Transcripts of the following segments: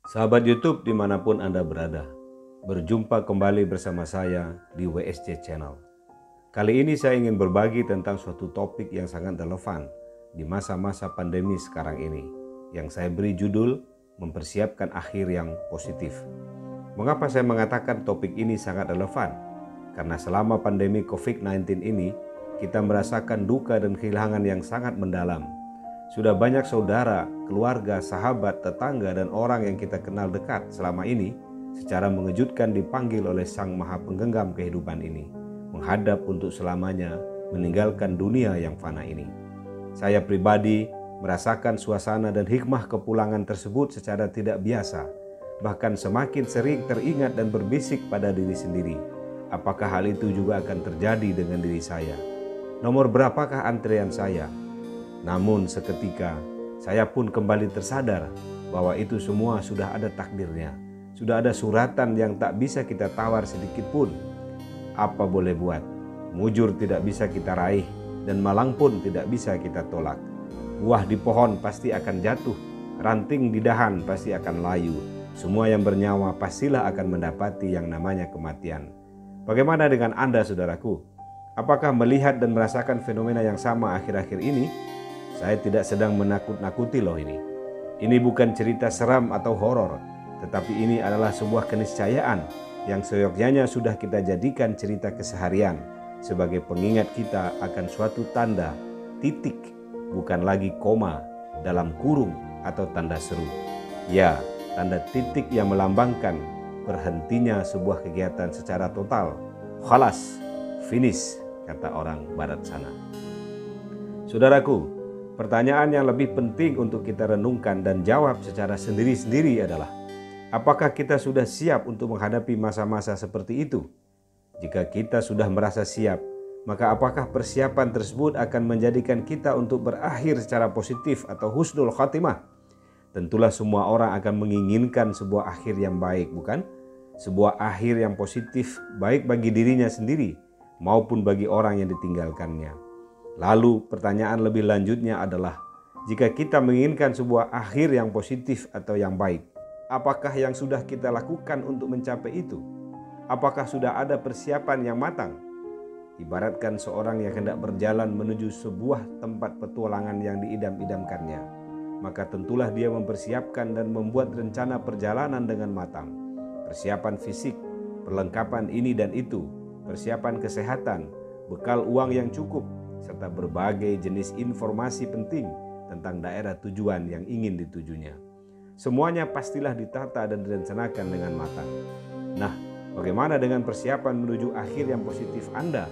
Sahabat YouTube dimanapun Anda berada, berjumpa kembali bersama saya di WSC Channel. Kali ini saya ingin berbagi tentang suatu topik yang sangat relevan di masa-masa pandemi sekarang ini, yang saya beri judul mempersiapkan akhir yang positif. Mengapa saya mengatakan topik ini sangat relevan? Karena selama pandemi COVID-19 ini, kita merasakan duka dan kehilangan yang sangat mendalam. Sudah banyak saudara, keluarga, sahabat, tetangga, dan orang yang kita kenal dekat selama ini secara mengejutkan dipanggil oleh Sang Maha Penggenggam kehidupan ini, menghadap untuk selamanya meninggalkan dunia yang fana ini. Saya pribadi merasakan suasana dan hikmah kepulangan tersebut secara tidak biasa, bahkan semakin sering teringat dan berbisik pada diri sendiri. Apakah hal itu juga akan terjadi dengan diri saya? Nomor berapakah antrian saya? Namun seketika saya pun kembali tersadar bahwa itu semua sudah ada takdirnya. Sudah ada suratan yang tak bisa kita tawar sedikit pun. Apa boleh buat? Mujur tidak bisa kita raih dan malang pun tidak bisa kita tolak. Buah di pohon pasti akan jatuh, ranting di dahan pasti akan layu. Semua yang bernyawa pastilah akan mendapati yang namanya kematian. Bagaimana dengan Anda, saudaraku? Apakah melihat dan merasakan fenomena yang sama akhir-akhir ini? Saya tidak sedang menakut-nakuti loh ini. Ini bukan cerita seram atau horor, tetapi ini adalah sebuah keniscayaan yang seyogyanya sudah kita jadikan cerita keseharian sebagai pengingat kita akan suatu tanda, titik, bukan lagi koma, dalam kurung atau tanda seru. Ya, tanda titik yang melambangkan berhentinya sebuah kegiatan secara total. Khalas, finish, kata orang barat sana. Saudaraku, pertanyaan yang lebih penting untuk kita renungkan dan jawab secara sendiri-sendiri adalah, apakah kita sudah siap untuk menghadapi masa-masa seperti itu? Jika kita sudah merasa siap, maka apakah persiapan tersebut akan menjadikan kita untuk berakhir secara positif atau husnul khatimah? Tentulah semua orang akan menginginkan sebuah akhir yang baik, bukan? Sebuah akhir yang positif, baik bagi dirinya sendiri maupun bagi orang yang ditinggalkannya. Lalu pertanyaan lebih lanjutnya adalah, jika kita menginginkan sebuah akhir yang positif atau yang baik, apakah yang sudah kita lakukan untuk mencapai itu? Apakah sudah ada persiapan yang matang? Ibaratkan seorang yang hendak berjalan menuju sebuah tempat petualangan yang diidam-idamkannya, maka tentulah dia mempersiapkan dan membuat rencana perjalanan dengan matang. Persiapan fisik, perlengkapan ini dan itu, persiapan kesehatan, bekal uang yang cukup, serta berbagai jenis informasi penting tentang daerah tujuan yang ingin ditujunya. Semuanya pastilah ditata dan direncanakan dengan matang. Nah, bagaimana dengan persiapan menuju akhir yang positif Anda?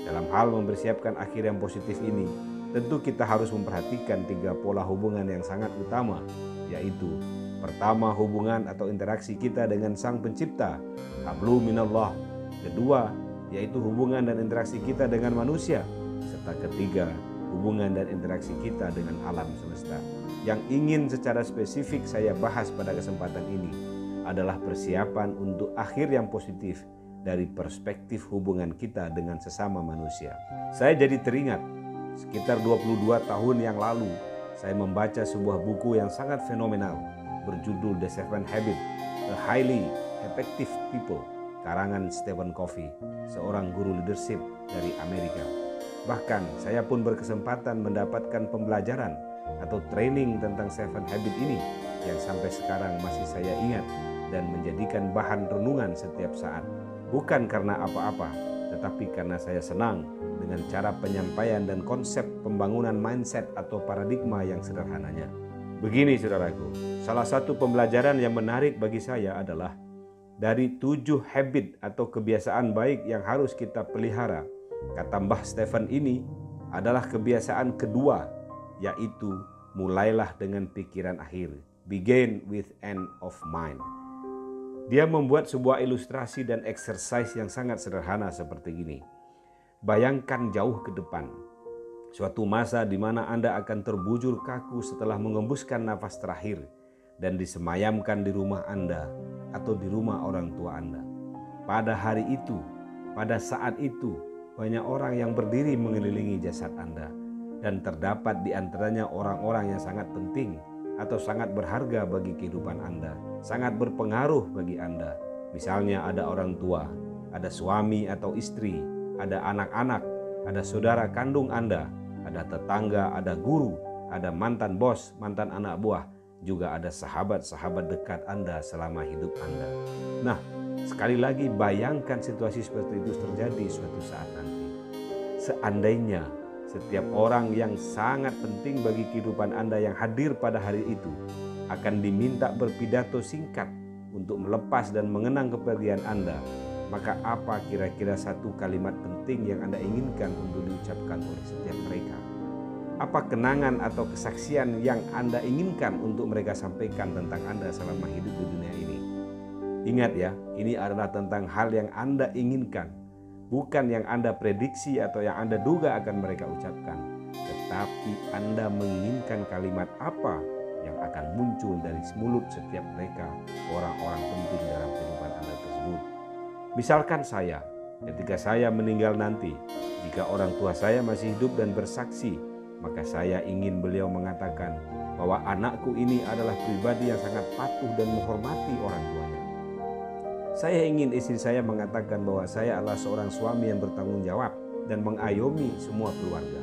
Dalam hal mempersiapkan akhir yang positif ini, tentu kita harus memperhatikan 3 pola hubungan yang sangat utama, yaitu pertama, hubungan atau interaksi kita dengan Sang Pencipta, hablu minallah. Kedua, yaitu hubungan dan interaksi kita dengan manusia. Serta ketiga, hubungan dan interaksi kita dengan alam semesta. Yang ingin secara spesifik saya bahas pada kesempatan ini adalah persiapan untuk akhir yang positif dari perspektif hubungan kita dengan sesama manusia. Saya jadi teringat, sekitar 22 tahun yang lalu, saya membaca sebuah buku yang sangat fenomenal berjudul The 7 Habits, A Highly Effective People, karangan Stephen Covey, seorang guru leadership dari Amerika. Bahkan saya pun berkesempatan mendapatkan pembelajaran atau training tentang 7 Habit ini yang sampai sekarang masih saya ingat dan menjadikan bahan renungan setiap saat. Bukan karena apa-apa, tetapi karena saya senang dengan cara penyampaian dan konsep pembangunan mindset atau paradigma yang sederhananya. Begini saudaraku, salah satu pembelajaran yang menarik bagi saya adalah dari 7 habit atau kebiasaan baik yang harus kita pelihara. Kata Mbah Stephen ini adalah kebiasaan kedua, yaitu mulailah dengan pikiran akhir. Begin with end of mind. Dia membuat sebuah ilustrasi dan exercise yang sangat sederhana seperti ini. Bayangkan jauh ke depan, suatu masa di mana Anda akan terbujur kaku setelah mengembuskan nafas terakhir dan disemayamkan di rumah Anda atau di rumah orang tua Anda. Pada hari itu, pada saat itu, banyak orang yang berdiri mengelilingi jasad Anda, dan terdapat di antaranya orang-orang yang sangat penting atau sangat berharga bagi kehidupan Anda, sangat berpengaruh bagi Anda. Misalnya ada orang tua, ada suami atau istri, ada anak-anak, ada saudara kandung Anda, ada tetangga, ada guru, ada mantan bos, mantan anak buah, juga ada sahabat-sahabat dekat Anda selama hidup Anda. Nah, sekali lagi bayangkan situasi seperti itu terjadi suatu saat nanti. Seandainya setiap orang yang sangat penting bagi kehidupan Anda yang hadir pada hari itu akan diminta berpidato singkat untuk melepas dan mengenang kepergian Anda, maka apa kira-kira satu kalimat penting yang Anda inginkan untuk diucapkan oleh setiap mereka? Apa kenangan atau kesaksian yang Anda inginkan untuk mereka sampaikan tentang Anda selama hidup di dunia ini? Ingat ya, ini adalah tentang hal yang Anda inginkan, bukan yang Anda prediksi atau yang Anda duga akan mereka ucapkan. Tetapi Anda menginginkan kalimat apa yang akan muncul dari mulut setiap mereka, orang-orang penting dalam kehidupan Anda tersebut. Misalkan saya, ketika saya meninggal nanti, jika orang tua saya masih hidup dan bersaksi, maka saya ingin beliau mengatakan bahwa anakku ini adalah pribadi yang sangat patuh dan menghormati orang tuanya. Saya ingin istri saya mengatakan bahwa saya adalah seorang suami yang bertanggung jawab dan mengayomi semua keluarga.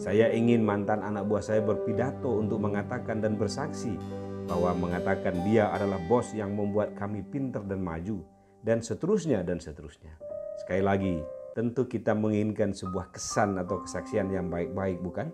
Saya ingin mantan anak buah saya berpidato untuk mengatakan dan bersaksi bahwa mengatakan dia adalah bos yang membuat kami pintar dan maju, dan seterusnya dan seterusnya. Sekali lagi, tentu kita menginginkan sebuah kesan atau kesaksian yang baik-baik, bukan?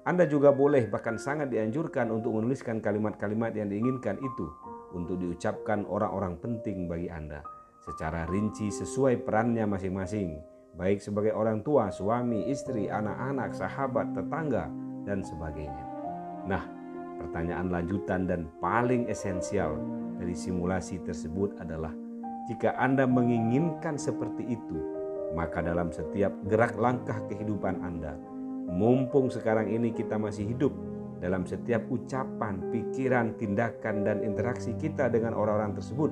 Anda juga boleh, bahkan sangat dianjurkan untuk menuliskan kalimat-kalimat yang diinginkan itu untuk diucapkan orang-orang penting bagi Anda secara rinci sesuai perannya masing-masing, baik sebagai orang tua, suami, istri, anak-anak, sahabat, tetangga, dan sebagainya. Nah, pertanyaan lanjutan dan paling esensial dari simulasi tersebut adalah, jika Anda menginginkan seperti itu, maka dalam setiap gerak langkah kehidupan Anda, mumpung sekarang ini kita masih hidup, dalam setiap ucapan, pikiran, tindakan, dan interaksi kita dengan orang-orang tersebut,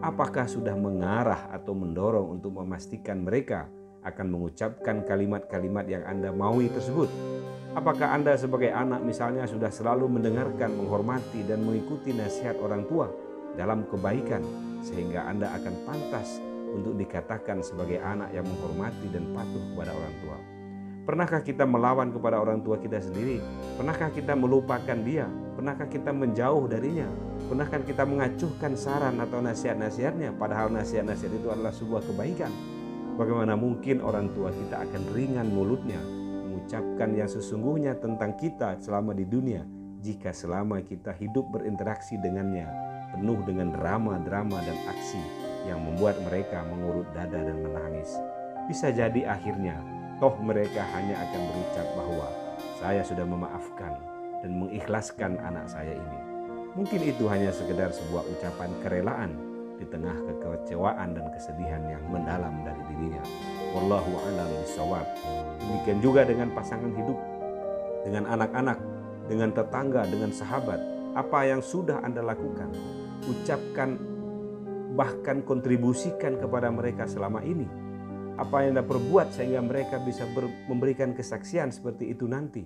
apakah sudah mengarah atau mendorong untuk memastikan mereka akan mengucapkan kalimat-kalimat yang Anda maui tersebut? Apakah Anda sebagai anak misalnya sudah selalu mendengarkan, menghormati, dan mengikuti nasihat orang tua dalam kebaikan, sehingga Anda akan pantas untuk dikatakan sebagai anak yang menghormati dan patuh kepada orang tua? Pernahkah kita melawan kepada orang tua kita sendiri? Pernahkah kita melupakan dia? Pernahkah kita menjauh darinya? Pernahkah kita mengacuhkan saran atau nasihat-nasihatnya, padahal nasihat-nasihat itu adalah sebuah kebaikan? Bagaimana mungkin orang tua kita akan ringan mulutnya mengucapkan yang sesungguhnya tentang kita selama di dunia, jika selama kita hidup berinteraksi dengannya penuh dengan drama-drama dan aksi yang membuat mereka mengurut dada dan menangis? Bisa jadi akhirnya toh mereka hanya akan berucap bahwa saya sudah memaafkan dan mengikhlaskan anak saya ini. Mungkin itu hanya sekedar sebuah ucapan kerelaan di tengah kekecewaan dan kesedihan yang mendalam dari dirinya. Wallahu a'lam bishawab. Demikian juga dengan pasangan hidup, dengan anak-anak, dengan tetangga, dengan sahabat. Apa yang sudah Anda lakukan, ucapkan, bahkan kontribusikan kepada mereka selama ini. Apa yang Anda perbuat sehingga mereka bisa memberikan kesaksian seperti itu nanti?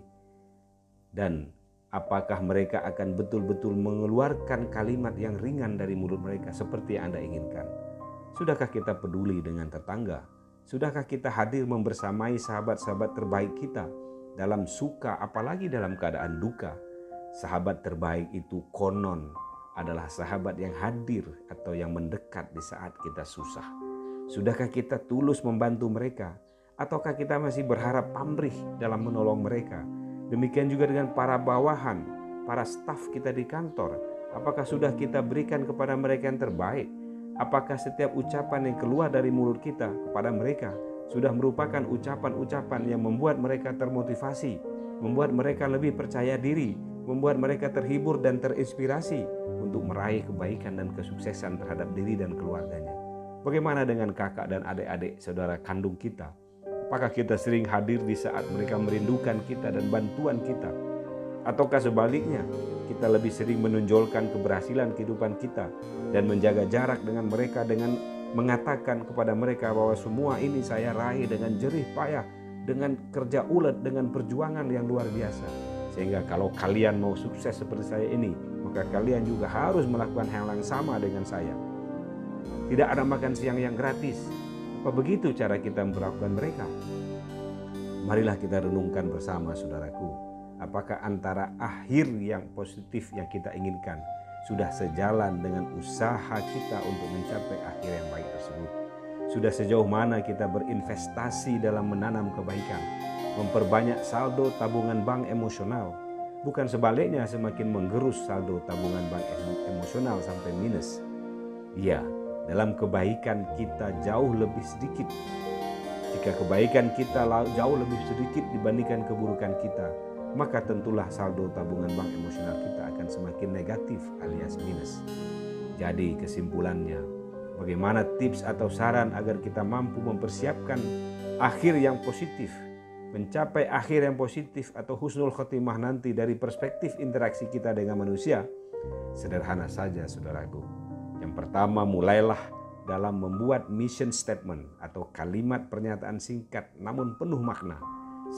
Dan apakah mereka akan betul-betul mengeluarkan kalimat yang ringan dari mulut mereka seperti yang Anda inginkan? Sudahkah kita peduli dengan tetangga? Sudahkah kita hadir membersamai sahabat-sahabat terbaik kita dalam suka, apalagi dalam keadaan duka? Sahabat terbaik itu konon adalah sahabat yang hadir atau yang mendekat di saat kita susah. Sudahkah kita tulus membantu mereka? Ataukah kita masih berharap pamrih dalam menolong mereka? Demikian juga dengan para bawahan, para staf kita di kantor. Apakah sudah kita berikan kepada mereka yang terbaik? Apakah setiap ucapan yang keluar dari mulut kita kepada mereka sudah merupakan ucapan-ucapan yang membuat mereka termotivasi, membuat mereka lebih percaya diri, membuat mereka terhibur dan terinspirasi untuk meraih kebaikan dan kesuksesan terhadap diri dan keluarganya? Bagaimana dengan kakak dan adik-adik saudara kandung kita? Apakah kita sering hadir di saat mereka merindukan kita dan bantuan kita? Ataukah sebaliknya, kita lebih sering menonjolkan keberhasilan kehidupan kita dan menjaga jarak dengan mereka dengan mengatakan kepada mereka bahwa semua ini saya raih dengan jerih payah, dengan kerja ulet, dengan perjuangan yang luar biasa. Sehingga kalau kalian mau sukses seperti saya ini, maka kalian juga harus melakukan hal yang sama dengan saya. Tidak ada makan siang yang gratis. Apa begitu cara kita memperlakukan mereka? Marilah kita renungkan bersama, saudaraku. Apakah antara akhir yang positif yang kita inginkan sudah sejalan dengan usaha kita untuk mencapai akhir yang baik tersebut? Sudah sejauh mana kita berinvestasi dalam menanam kebaikan, memperbanyak saldo tabungan bank emosional, bukan sebaliknya semakin menggerus saldo tabungan bank emosional sampai minus. Ya, dalam kebaikan kita jauh lebih sedikit. Jika kebaikan kita jauh lebih sedikit dibandingkan keburukan kita, maka tentulah saldo tabungan bank emosional kita akan semakin negatif alias minus. Jadi kesimpulannya, bagaimana tips atau saran agar kita mampu mempersiapkan akhir yang positif, mencapai akhir yang positif atau husnul khotimah nanti dari perspektif interaksi kita dengan manusia? Sederhana saja, saudaraku. Yang pertama, mulailah dalam membuat mission statement atau kalimat pernyataan singkat namun penuh makna.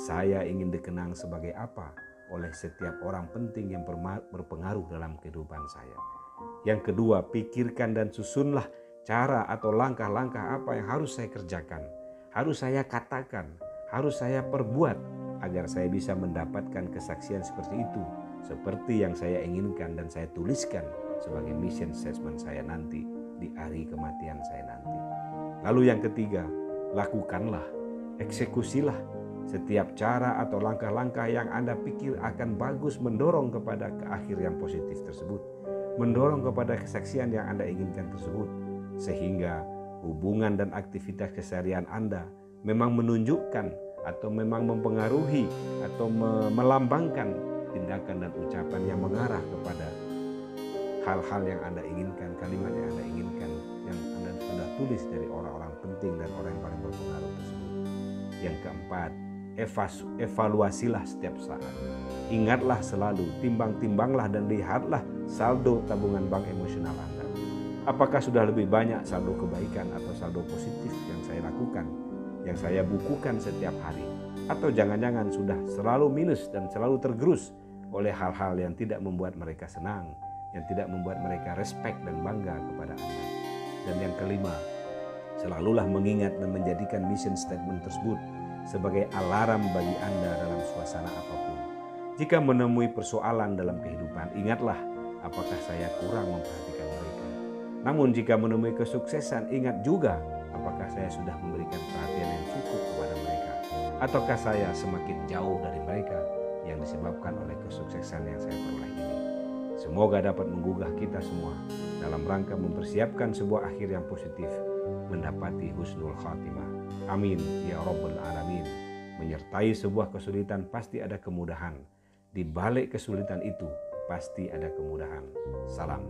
Saya ingin dikenang sebagai apa oleh setiap orang penting yang berpengaruh dalam kehidupan saya. Yang kedua, pikirkan dan susunlah cara atau langkah-langkah apa yang harus saya kerjakan, harus saya katakan, harus saya perbuat agar saya bisa mendapatkan kesaksian seperti itu, seperti yang saya inginkan dan saya tuliskan sebagai mission statement saya nanti di hari kematian saya nanti. Lalu yang ketiga, lakukanlah, eksekusilah setiap cara atau langkah-langkah yang Anda pikir akan bagus mendorong kepada akhir yang positif tersebut, mendorong kepada kesaksian yang Anda inginkan tersebut, sehingga hubungan dan aktivitas keseharian Anda memang menunjukkan atau memang mempengaruhi atau melambangkan tindakan dan ucapan yang mengarah kepada hal-hal yang Anda inginkan, kalimat yang Anda inginkan, yang Anda sudah tulis dari orang-orang penting dan orang yang paling berpengaruh tersebut. Yang keempat, evaluasilah setiap saat. Ingatlah selalu, timbang-timbanglah dan lihatlah saldo tabungan bank emosional Anda. Apakah sudah lebih banyak saldo kebaikan atau saldo positif yang saya lakukan, yang saya bukukan setiap hari? Atau jangan-jangan sudah selalu minus dan selalu tergerus oleh hal-hal yang tidak membuat mereka senang, yang tidak membuat mereka respect dan bangga kepada Anda. Dan yang kelima, selalulah mengingat dan menjadikan mission statement tersebut sebagai alarm bagi Anda dalam suasana apapun. Jika menemui persoalan dalam kehidupan, ingatlah apakah saya kurang memperhatikan mereka. Namun jika menemui kesuksesan, ingat juga apakah saya sudah memberikan perhatian yang cukup kepada mereka. Ataukah saya semakin jauh dari mereka yang disebabkan oleh kesuksesan yang saya peroleh ini. Semoga dapat menggugah kita semua dalam rangka mempersiapkan sebuah akhir yang positif, mendapati husnul khatimah. Amin ya Rabbal Alamin. Menyertai sebuah kesulitan pasti ada kemudahan. Di balik kesulitan itu pasti ada kemudahan. Salam.